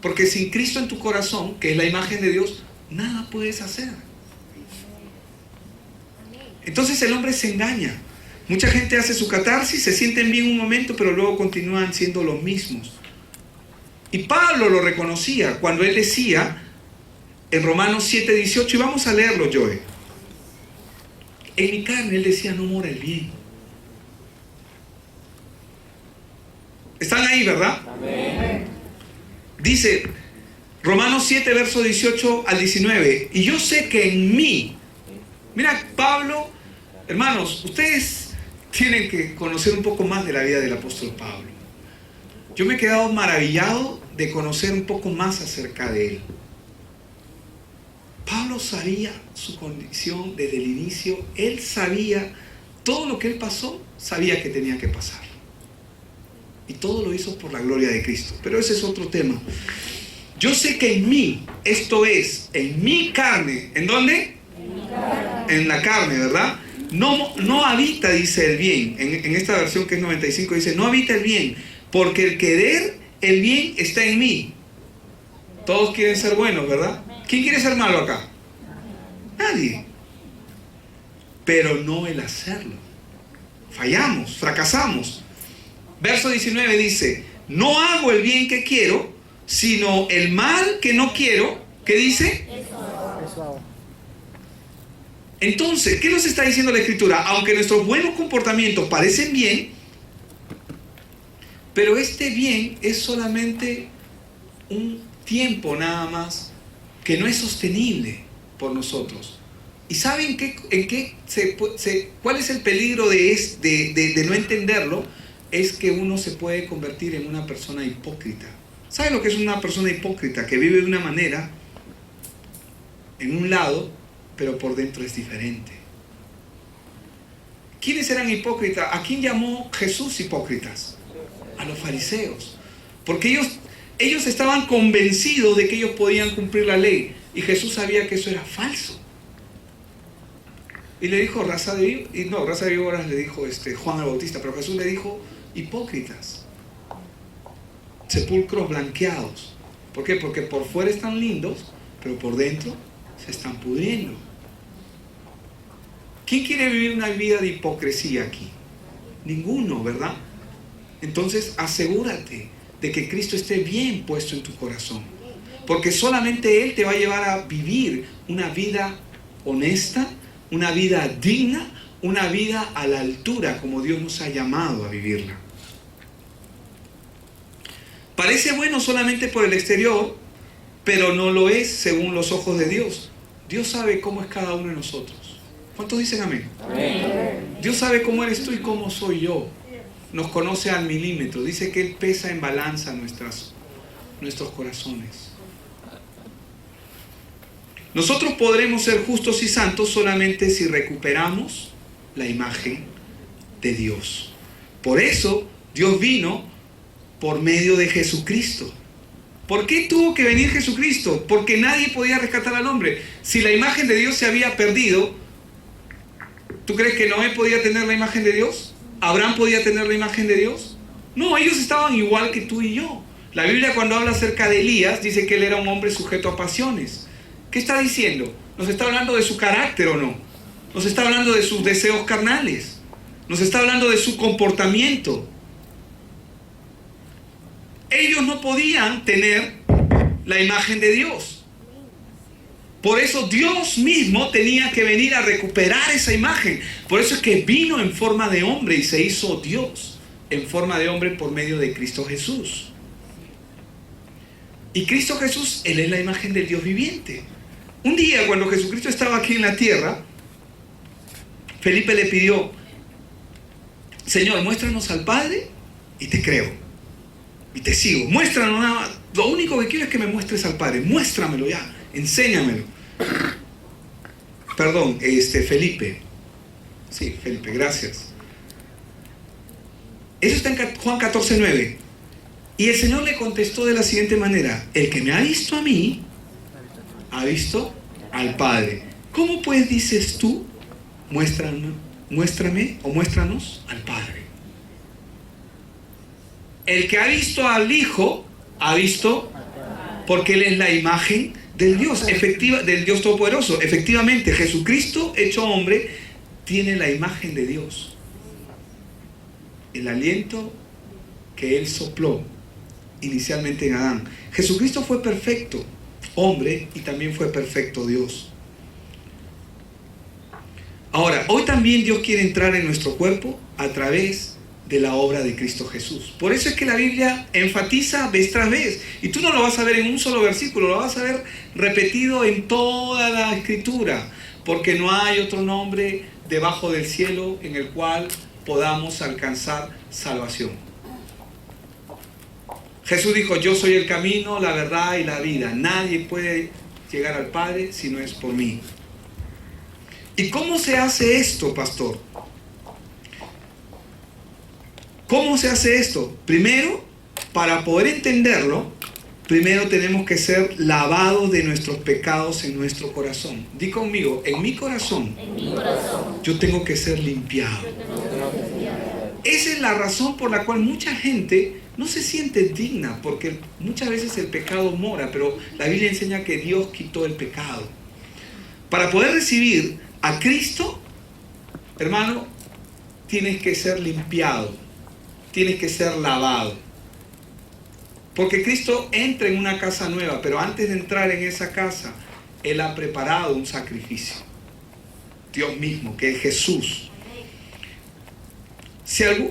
Porque sin Cristo en tu corazón, que es la imagen de Dios, nada puedes hacer. Entonces el hombre se engaña. Mucha gente hace su catarsis, se sienten bien un momento, pero luego continúan siendo los mismos. Y Pablo lo reconocía cuando él decía en Romanos 7:18, y vamos a leerlo, Joe. En mi carne, él decía, no mora el bien. ¿Están ahí, verdad? Amén. Dice Romanos 7, verso 18 al 19, y yo sé que en mí, mira, Pablo, hermanos, ustedes tienen que conocer un poco más de la vida del apóstol Pablo. Yo me he quedado maravillado de conocer un poco más acerca de él. Pablo sabía su condición desde el inicio. Él sabía todo lo que él pasó, sabía que tenía que pasar. Y todo lo hizo por la gloria de Cristo. Pero ese es otro tema. Yo sé que en mí, esto es, en mi carne, ¿en dónde? En la carne, ¿verdad? No habita, dice el bien. En esta versión que es 95 dice, no habita el bien, porque el querer el bien está en mí. Todos quieren ser buenos, ¿verdad? ¿Quién quiere ser malo acá? Nadie. Pero no el hacerlo. Fallamos, fracasamos. Verso 19 dice, no hago el bien que quiero, sino el mal que no quiero. ¿Qué dice? Entonces, ¿qué nos está diciendo la Escritura? Aunque nuestros buenos comportamientos parecen bien, pero este bien es solamente un tiempo nada más, que no es sostenible por nosotros. ¿Y saben cuál es el peligro de no entenderlo? Es que uno se puede convertir en una persona hipócrita. ¿Saben lo que es una persona hipócrita? Que vive de una manera, en un lado, pero por dentro es diferente. ¿Quiénes eran hipócritas? ¿A quién llamó Jesús hipócritas? A los fariseos. Porque ellos estaban convencidos de que ellos podían cumplir la ley. Y Jesús sabía que eso era falso. Y le dijo raza de víboras, le dijo Juan el Bautista, pero Jesús le dijo hipócritas, sepulcros blanqueados. ¿Por qué? Porque por fuera están lindos, pero por dentro se están pudriendo. ¿Quién quiere vivir una vida de hipocresía aquí? Ninguno, ¿verdad? Entonces asegúrate de que Cristo esté bien puesto en tu corazón, porque solamente Él te va a llevar a vivir una vida honesta, una vida digna, una vida a la altura como Dios nos ha llamado a vivirla. Parece bueno solamente por el exterior, pero no lo es según los ojos de Dios. Dios sabe cómo es cada uno de nosotros. ¿Cuántos dicen amén? Amén. Dios sabe cómo eres tú y cómo soy yo. Nos conoce al milímetro. Dice que Él pesa en balanza nuestros corazones. Nosotros podremos ser justos y santos solamente si recuperamos la imagen de Dios. Por eso Dios vino por medio de Jesucristo. ¿Por qué tuvo que venir Jesucristo? Porque nadie podía rescatar al hombre. Si la imagen de Dios se había perdido, ¿tú crees que Noé podía tener la imagen de Dios? ¿Abraham podía tener la imagen de Dios? No, ellos estaban igual que tú y yo. La Biblia, cuando habla acerca de Elías, dice que él era un hombre sujeto a pasiones. ¿Qué está diciendo? ¿Nos está hablando de su carácter o no? ¿Nos está hablando de sus deseos carnales? ¿Nos está hablando de su comportamiento? Ellos no podían tener la imagen de Dios. Por eso Dios mismo tenía que venir a recuperar esa imagen. Por eso es que vino en forma de hombre y se hizo Dios en forma de hombre por medio de Cristo Jesús. Y Cristo Jesús, Él es la imagen del Dios viviente. Un día, cuando Jesucristo estaba aquí en la tierra, Felipe le pidió: Señor, muéstranos al Padre y te creo y te sigo. Muéstranos nada más. Lo único que quiero es que me muestres al Padre. Muéstramelo ya, enséñamelo. Perdón, Felipe. Sí, Felipe, gracias. Eso está en Juan 14:9. Y el Señor le contestó de la siguiente manera: el que me ha visto a mí, ha visto al Padre. ¿Cómo pues dices tú, muéstrame o muéstranos al Padre? El que ha visto al Hijo, ha visto, porque Él es la imagen del Dios, del Dios Todopoderoso. Efectivamente, Jesucristo, hecho hombre, tiene la imagen de Dios. El aliento que Él sopló inicialmente en Adán. Jesucristo fue perfecto hombre y también fue perfecto Dios. Ahora, hoy también Dios quiere entrar en nuestro cuerpo a través de la obra de Cristo Jesús. Por eso es que la Biblia enfatiza vez tras vez. Y tú no lo vas a ver en un solo versículo, lo vas a ver repetido en toda la Escritura. Porque no hay otro nombre debajo del cielo en el cual podamos alcanzar salvación. Jesús dijo: yo soy el camino, la verdad y la vida. Nadie puede llegar al Padre si no es por mí. ¿Y cómo se hace esto, pastor? ¿Cómo se hace esto? Primero, para poder entenderlo, primero tenemos que ser lavados de nuestros pecados en nuestro corazón. Di conmigo, en mi corazón, yo tengo que ser limpiado. Esa es la razón por la cual mucha gente no se siente digna, porque muchas veces el pecado mora, pero la Biblia enseña que Dios quitó el pecado. Para poder recibir a Cristo, hermano, tienes que ser limpiado, tienes que ser lavado. Porque Cristo entra en una casa nueva, pero antes de entrar en esa casa, Él ha preparado un sacrificio. Dios mismo, que es Jesús.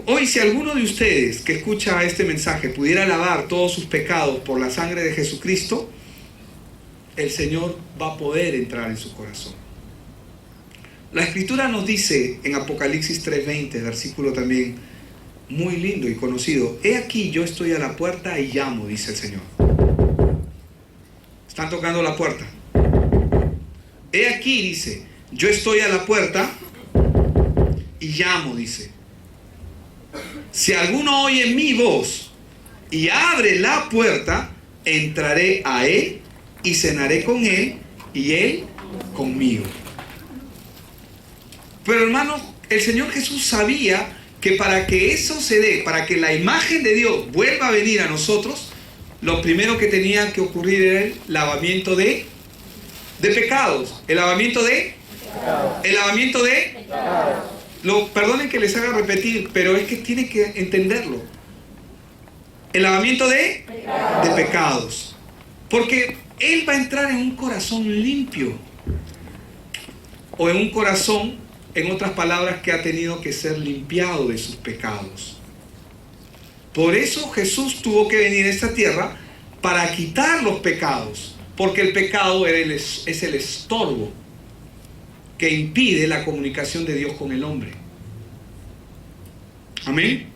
Hoy, si alguno de ustedes que escucha este mensaje pudiera lavar todos sus pecados por la sangre de Jesucristo, el Señor va a poder entrar en su corazón. La Escritura nos dice en Apocalipsis 3:20, versículo también muy lindo y conocido: he aquí, yo estoy a la puerta y llamo, dice el Señor. ¿Están tocando la puerta? He aquí, dice, yo estoy a la puerta y llamo, dice. Si alguno oye mi voz y abre la puerta, entraré a él y cenaré con él y él conmigo. Pero hermanos, el Señor Jesús sabía que para que eso se dé, para que la imagen de Dios vuelva a venir a nosotros, lo primero que tenía que ocurrir era el lavamiento de pecados. El lavamiento de perdonen que les haga repetir, pero es que tienen que entenderlo. El lavamiento de pecados. Porque Él va a entrar en un corazón limpio. O en un corazón, en otras palabras, que ha tenido que ser limpiado de sus pecados. Por eso Jesús tuvo que venir a esta tierra para quitar los pecados. Porque el pecado es el estorbo que impide la comunicación de Dios con el hombre. Amén.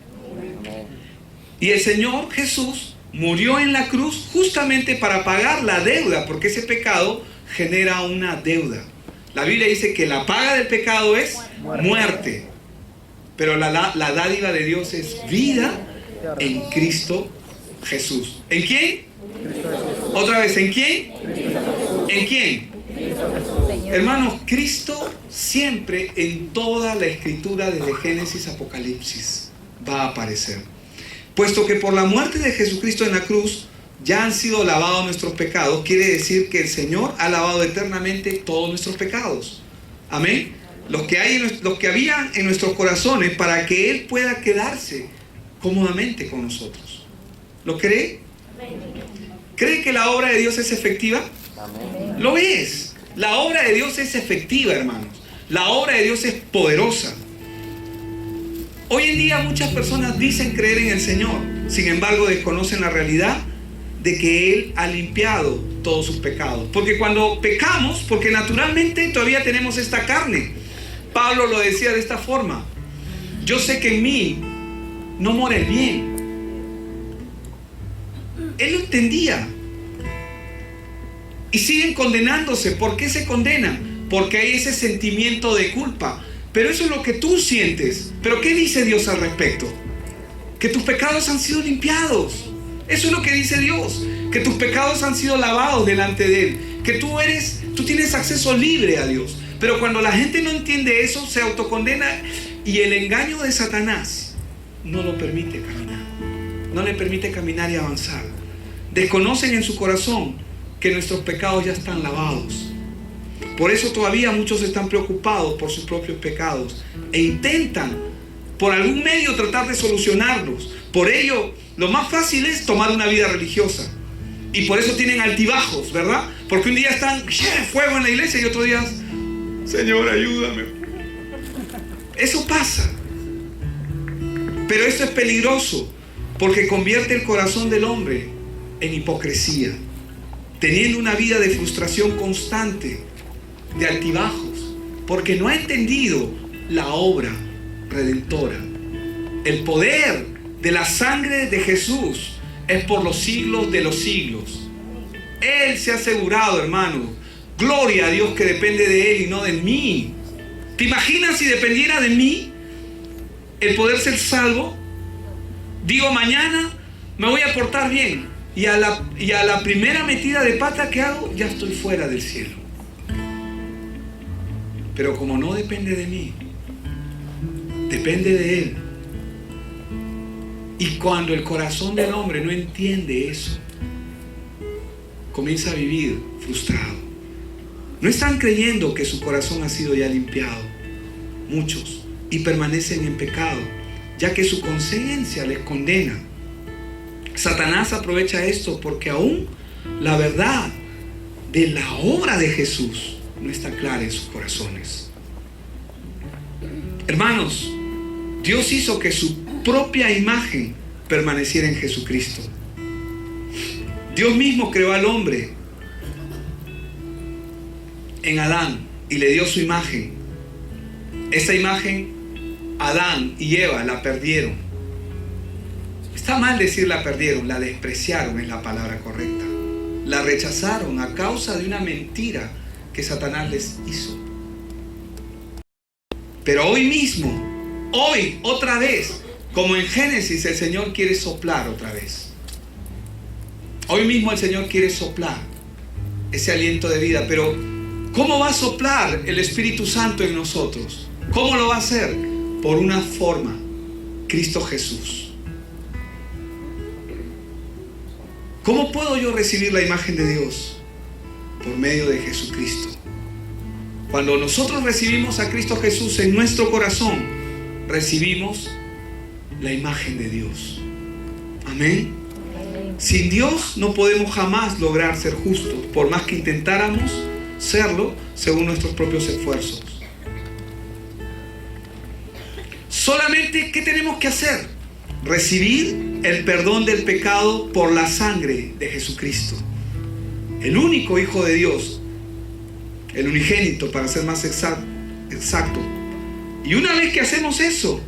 Y el Señor Jesús murió en la cruz justamente para pagar la deuda, porque ese pecado genera una deuda. La Biblia dice que la paga del pecado es muerte, pero la dádiva de Dios es vida en Cristo Jesús. ¿En quién? Otra vez, ¿en quién? ¿En quién? Hermanos, Cristo siempre en toda la Escritura, desde Génesis a Apocalipsis, va a aparecer. Puesto que por la muerte de Jesucristo en la cruz ya han sido lavados nuestros pecados, quiere decir que el Señor ha lavado eternamente todos nuestros pecados. Amén. Los que habían en nuestros corazones, para que Él pueda quedarse cómodamente con nosotros. ¿Lo cree? ¿Cree que la obra de Dios es efectiva? Amén. Lo es. La obra de Dios es efectiva, hermanos. La obra de Dios es poderosa. Hoy en día muchas personas dicen creer en el Señor, sin embargo desconocen la realidad de que Él ha limpiado todos sus pecados. Porque cuando pecamos, porque naturalmente todavía tenemos esta carne. Pablo lo decía de esta forma: yo sé que en mí no mora el bien. Él lo entendía. Y siguen condenándose. ¿Por qué se condenan? Porque hay ese sentimiento de culpa. Pero eso es lo que tú sientes. ¿Pero qué dice Dios al respecto? Que tus pecados han sido limpiados. Eso es lo que dice Dios. Que tus pecados han sido lavados delante de Él. Que tú tienes acceso libre a Dios. Pero cuando la gente no entiende eso, se autocondena. Y el engaño de Satanás no lo permite caminar. No le permite caminar y avanzar. Desconocen en su corazón que nuestros pecados ya están lavados. Por eso todavía muchos están preocupados por sus propios pecados e intentan por algún medio tratar de solucionarlos. Por ello, lo más fácil es tomar una vida religiosa. Y por eso tienen altibajos, ¿verdad? Porque un día están fuego en la iglesia y otro día, Señor, ayúdame. Eso pasa. Pero esto es peligroso, porque convierte el corazón del hombre en hipocresía, teniendo una vida de frustración constante, de altibajos, porque no ha entendido la obra redentora. El poder de la sangre de Jesús es por los siglos de los siglos. Él se ha asegurado, hermano, gloria a Dios, que depende de Él y no de mí. ¿Te imaginas si dependiera de mí el poder ser salvo? Digo, mañana me voy a portar bien y a la primera metida de pata que hago, ya estoy fuera del cielo. Pero como no depende de mí, depende de Él. Y cuando el corazón del hombre no entiende eso, comienza a vivir frustrado. No están creyendo que su corazón ha sido ya limpiado, muchos, y permanecen en pecado, ya que su conciencia les condena. Satanás aprovecha esto porque aún la verdad de la obra de Jesús no está clara en sus corazones. Hermanos, Dios hizo que su propia imagen permaneciera en Jesucristo. Dios mismo creó al hombre en Adán y le dio su imagen. Esa imagen Adán y Eva la perdieron. Está mal decir la perdieron, la despreciaron es la palabra correcta. La rechazaron a causa de una mentira que Satanás les hizo. Pero hoy mismo, hoy, otra vez, como en Génesis, el Señor quiere soplar otra vez. Hoy mismo el Señor quiere soplar ese aliento de vida. Pero ¿cómo va a soplar el Espíritu Santo en nosotros? ¿Cómo lo va a hacer? Por una forma: Cristo Jesús. ¿Cómo puedo yo recibir la imagen de Dios? Por medio de Jesucristo. Cuando nosotros recibimos a Cristo Jesús en nuestro corazón, recibimos la imagen de Dios. Amén. Sin Dios no podemos jamás lograr ser justos, por más que intentáramos serlo según nuestros propios esfuerzos. Solamente, ¿qué tenemos que hacer? Recibir el perdón del pecado por la sangre de Jesucristo, el único Hijo de Dios, el unigénito, para ser más exacto. Y una vez que hacemos eso,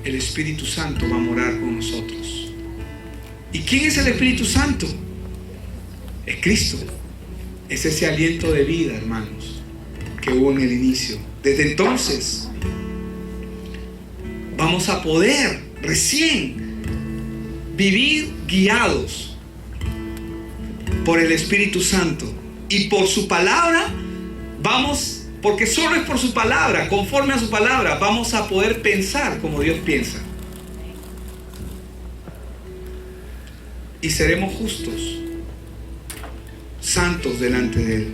el Espíritu Santo va a morar con nosotros. ¿Y quién es el Espíritu Santo? Es Cristo. Es ese aliento de vida, hermanos, que hubo en el inicio. Desde entonces vamos a poder recién vivir guiados por el Espíritu Santo y por su palabra. Vamos, porque solo es por su palabra, conforme a su palabra, vamos a poder pensar como Dios piensa. Y seremos justos, santos delante de Él.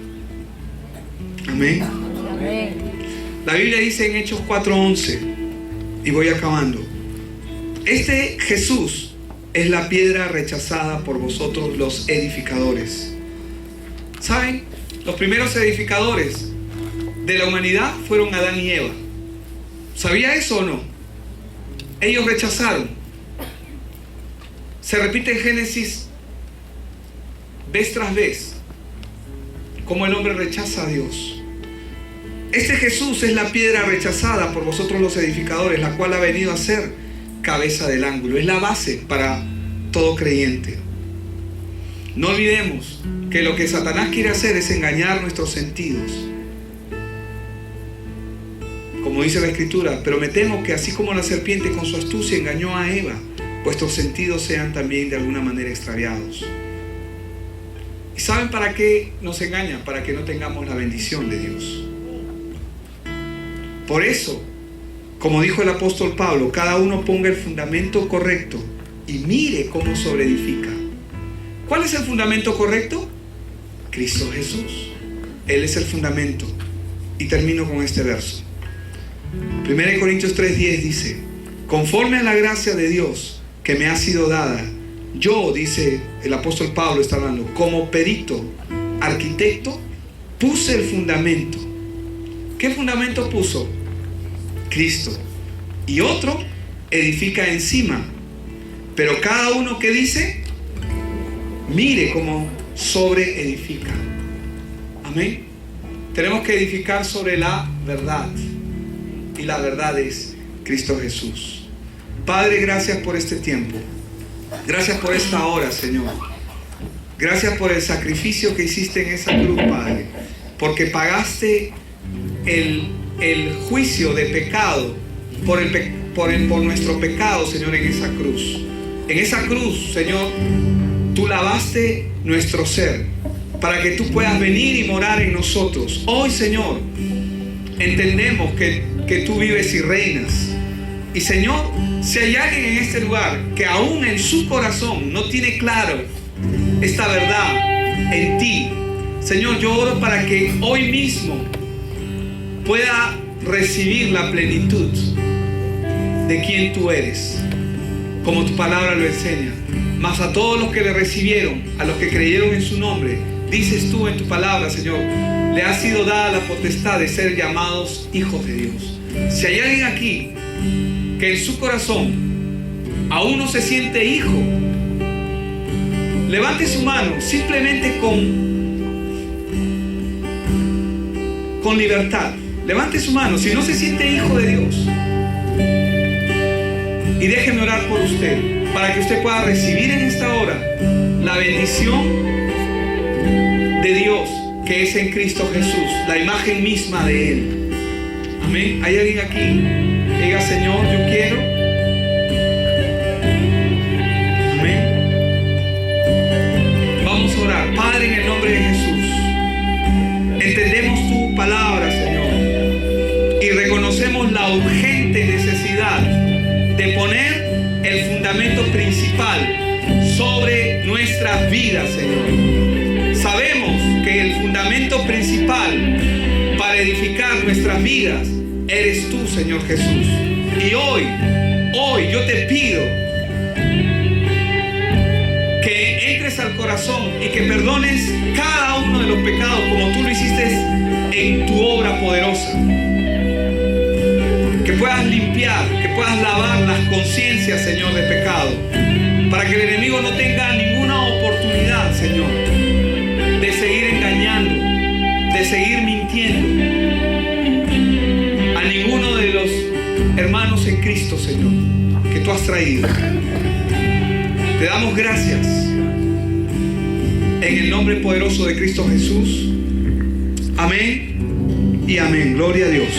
Amén. Amén. La Biblia dice en Hechos 4:11, y voy acabando: este Jesús es la piedra rechazada por vosotros los edificadores. ¿Saben? Los primeros edificadores de la humanidad fueron Adán y Eva. ¿Sabía eso o no? Ellos rechazaron. Se repite en Génesis vez tras vez cómo el hombre rechaza a Dios. Este Jesús es la piedra rechazada por vosotros los edificadores, la cual ha venido a ser cabeza del ángulo. Es la base para todo creyente. No olvidemos que lo que Satanás quiere hacer es engañar nuestros sentidos. Como dice la Escritura: pero me temo que así como la serpiente con su astucia engañó a Eva, vuestros sentidos sean también de alguna manera extraviados. ¿Y saben para qué nos engañan? Para que no tengamos la bendición de Dios. Por eso, como dijo el apóstol Pablo, cada uno ponga el fundamento correcto y mire cómo sobreedifica. ¿Cuál es el fundamento correcto? Cristo Jesús. Él es el fundamento. Y termino con este verso. 1 Corintios 3:10 dice: conforme a la gracia de Dios que me ha sido dada, yo, dice el apóstol Pablo, está hablando, como perito, arquitecto, puse el fundamento. ¿Qué fundamento puso? Cristo. Y otro edifica encima. Pero cada uno que dice, mire cómo sobre edifica. Amén. Tenemos que edificar sobre la verdad. Y la verdad es Cristo Jesús. Padre, gracias por este tiempo. Gracias por esta hora, Señor. Gracias por el sacrificio que hiciste en esa cruz, Padre. Porque pagaste el juicio de pecado por nuestro pecado, Señor, en esa cruz. En esa cruz, Señor, tú lavaste nuestro ser para que tú puedas venir y morar en nosotros. Hoy, Señor, entendemos que tú vives y reinas. Y, Señor, si hay alguien en este lugar que aún en su corazón no tiene claro esta verdad en ti, Señor, yo oro para que hoy mismo pueda recibir la plenitud de quien tú eres, como tu palabra lo enseña. Mas a todos los que le recibieron, a los que creyeron en su nombre, dices tú en tu palabra, Señor, le ha sido dada la potestad de ser llamados hijos de Dios. Si hay alguien aquí que en su corazón aún no se siente hijo, levante su mano simplemente con libertad. Levante su mano si no se siente hijo de Dios. Y déjeme orar por usted, para que usted pueda recibir en esta hora la bendición de Dios que es en Cristo Jesús, la imagen misma de Él. Amén. ¿Hay alguien aquí que diga, Señor, yo quiero? Amén. Vamos a orar. Padre, en el nombre de Jesús, entendemos tu palabra, Señor, y reconocemos la urgente necesidad de poner el fundamento principal sobre nuestras vidas, Señor. Sabemos que el fundamento principal para edificar nuestras vidas eres tú, Señor Jesús. Y hoy yo te pido que entres al corazón y que perdones cada uno de los pecados como tú lo hiciste en tu obra poderosa. Que puedas limpiar, que puedas lavar las conciencias, Señor, de pecado, para que el enemigo no tenga ninguna oportunidad, Señor, de seguir engañando, de seguir mintiendo a ninguno de los hermanos en Cristo, Señor, que tú has traído. Te damos gracias en el nombre poderoso de Cristo Jesús. Amén y amén. Gloria a Dios.